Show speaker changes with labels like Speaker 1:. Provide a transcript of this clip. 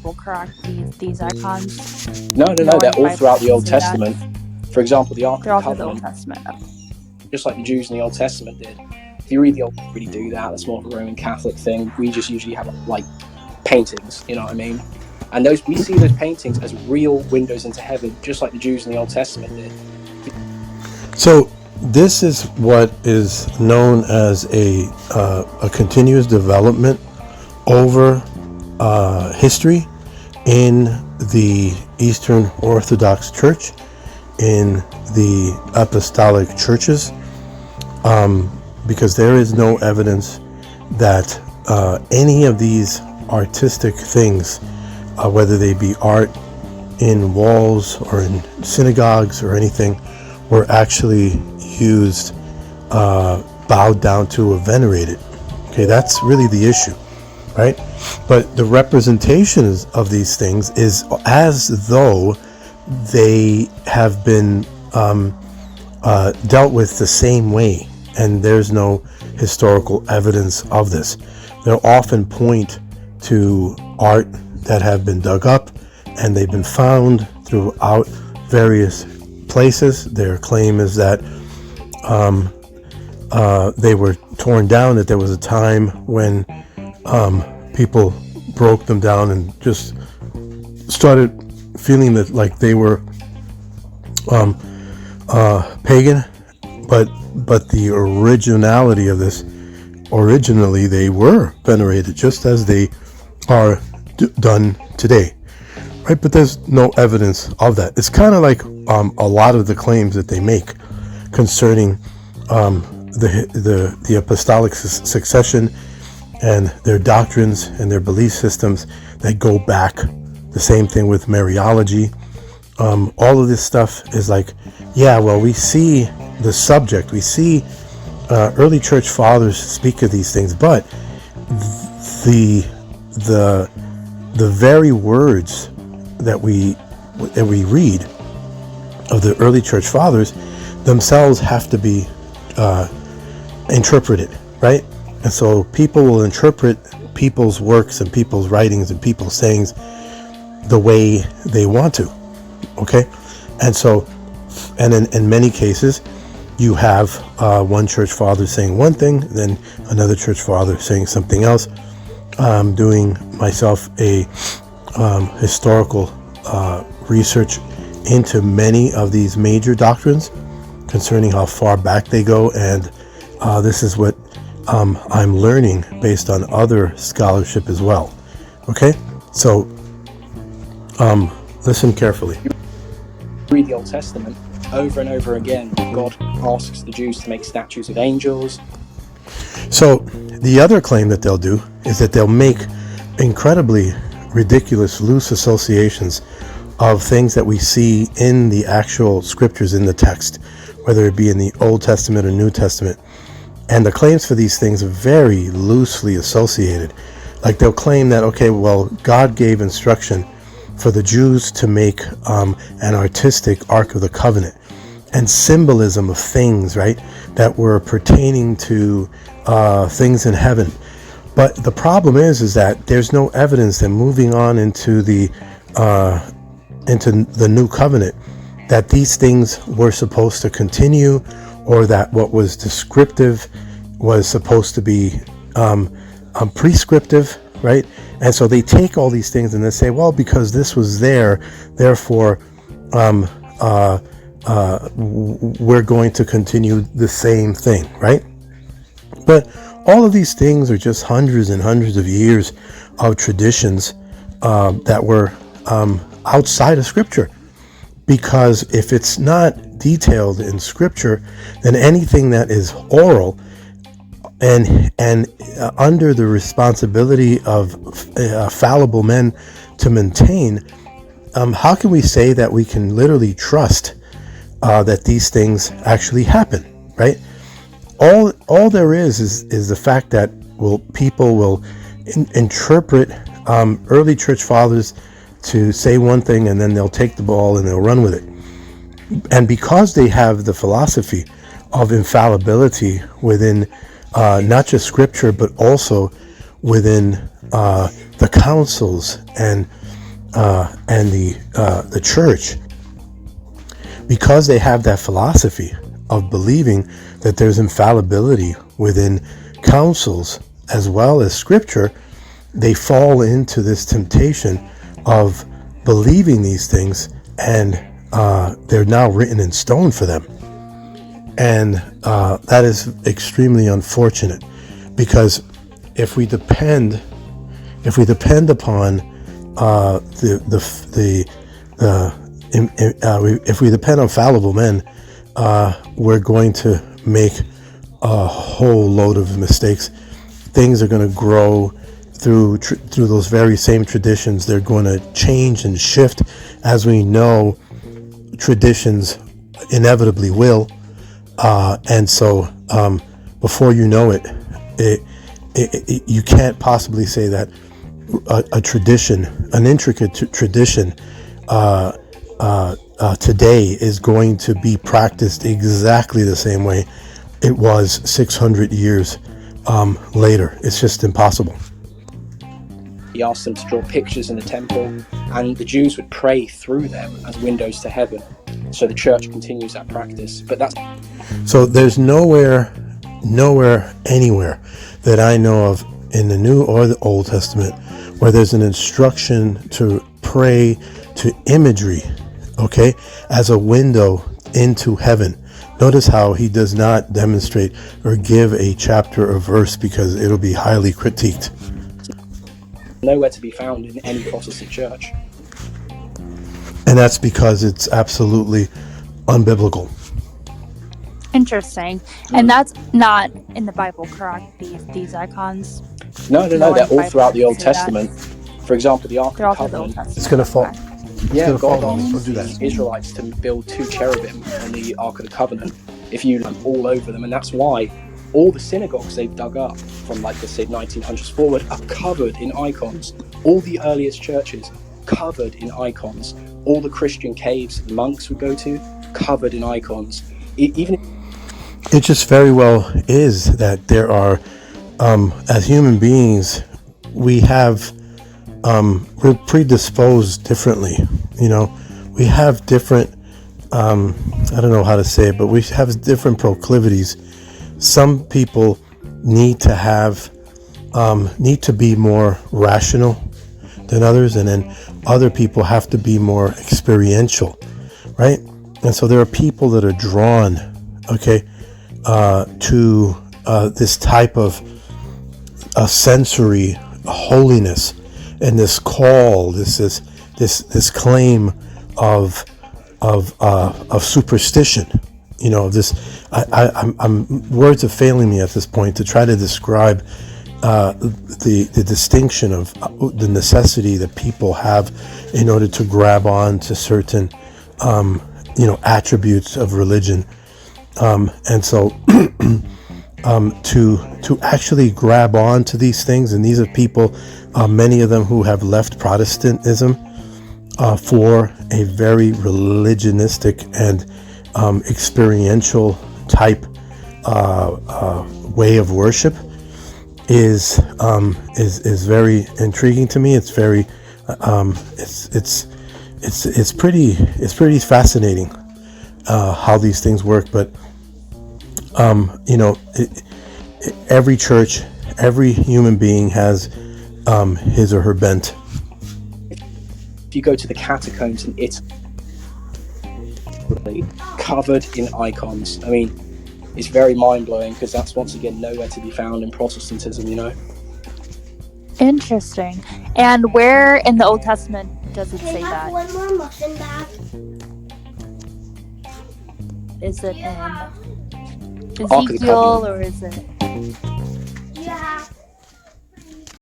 Speaker 1: will correct these icons.
Speaker 2: No, they're all throughout the Old Testament. For example, the Ark of the Covenant.
Speaker 1: The Old Testament.
Speaker 2: Just like the Jews in the Old Testament did. If you read the Old Testament, really do that. That's more of a Roman Catholic thing. We just usually have like paintings, you know what I mean? And we see those paintings as real windows into heaven, just like the Jews in the Old Testament did.
Speaker 3: So this is what is known as a continuous development over history in the Eastern Orthodox Church, in the apostolic churches, because there is no evidence that any of these artistic things, whether they be art in walls or in synagogues or anything, were actually used, bowed down to, or venerated. Okay, that's really the issue, right? But the representations of these things is as though they have been dealt with the same way, and there's no historical evidence of this. They'll often point to art that have been dug up, and they've been found throughout various places. Their claim is that they were torn down, that there was a time when people broke them down and just started feeling that like they were pagan, but the originality of this, originally they were venerated just as they are done today, right? But there's no evidence of that. It's kind of like a lot of the claims that they make concerning the apostolic succession and their doctrines and their belief systems that go back. The same thing with Mariology. All of this stuff is like, yeah, well, we see the subject, we see early church fathers speak of these things, but the very words that we read of the early church fathers themselves have to be interpreted, right? And so people will interpret people's works and people's writings and people's sayings the way they want to, okay? And so, and in many cases, you have one church father saying one thing, then another church father saying something else. I'm doing myself a historical research into many of these major doctrines concerning how far back they go, and this is what I'm learning based on other scholarship as well. Okay, so listen carefully.
Speaker 2: Read the Old Testament over and over again. God asks the Jews to make statues of angels.
Speaker 3: So the other claim that they'll do is that they'll make incredibly ridiculous, loose associations of things that we see in the actual scriptures in the text, whether it be in the Old Testament or New Testament. And the claims for these things are very loosely associated. Like they'll claim that, okay, well, God gave instruction for the Jews to make an artistic Ark of the Covenant and symbolism of things, right, that were pertaining to things in heaven. But the problem is that there's no evidence that moving on into the New Covenant that these things were supposed to continue, or that what was descriptive was supposed to be prescriptive, right? And so they take all these things and they say, well, because this was there, therefore we're going to continue the same thing, right? But all of these things are just hundreds and hundreds of years of traditions that were outside of Scripture. Because if it's not detailed in Scripture, then anything that is oral and under the responsibility of fallible men to maintain, how can we say that we can literally trust that these things actually happen, right? All there is the fact that people will interpret early church fathers to say one thing, and then they'll take the ball and they'll run with it. And because they have the philosophy of infallibility within not just Scripture, but also within the councils and and the church, because they have that philosophy of believing that there's infallibility within councils as well as scripture, they fall into this temptation of believing these things, and they're now written in stone for them. And that is extremely unfortunate, because if we depend upon if we depend on fallible men, we're going to make a whole load of mistakes. Things are going to grow through those very same traditions. They're going to change and shift, as we know traditions inevitably will. And so before you know it, you can't possibly say that a tradition, an intricate tradition today is going to be practiced exactly the same way it was 600 years later. It's just impossible.
Speaker 2: He asked them to draw pictures in the temple, and the Jews would pray through them as windows to heaven. So the church continues that practice. But that's
Speaker 3: so there's nowhere, anywhere that I know of in the New or the Old Testament where there's an instruction to pray to imagery, okay, as a window into heaven. Notice how he does not demonstrate or give a chapter or verse, because it'll be highly critiqued.
Speaker 2: nowhere to be found in any Protestant church.
Speaker 3: And that's because it's absolutely unbiblical.
Speaker 1: Interesting. And that's not in the Bible, correct? These icons?
Speaker 2: No, they're all throughout the Old Testament. For example, the Ark of the Covenant.
Speaker 3: It's going to fall.
Speaker 2: Yeah, God
Speaker 3: asked
Speaker 2: the Israelites to build 2 cherubim on the Ark of the Covenant. If you look all over them, and that's why all the synagogues they've dug up from, like, let's say 1900s forward, are covered in icons. All the earliest churches covered in icons. All the Christian caves the monks would go to, covered in icons.
Speaker 3: It just very well is that there are, as human beings, we're predisposed differently. You know, we have different, I don't know how to say it, but we have different proclivities. Some people need to be more rational than others, and then other people have to be more experiential, right? And so there are people that are drawn, to this type of sensory holiness, and this call, this claim of superstition. You know, I'm words are failing me at this point to try to describe the distinction of the necessity that people have in order to grab on to certain attributes of religion, and so to actually grab on to these things, and these are people, many of them who have left Protestantism for a very religionistic and experiential type way of worship is very intriguing to me. It's very it's pretty fascinating how these things work. But every church, every human being has his or her bent.
Speaker 2: If you go to the catacombs in Italy, covered in icons. I mean, it's very mind-blowing, because that's once again nowhere to be found in Protestantism, you know.
Speaker 1: Interesting. And where in the Old Testament does it say that?
Speaker 4: One more muffin bag.
Speaker 1: Is it in Ezekiel, or is it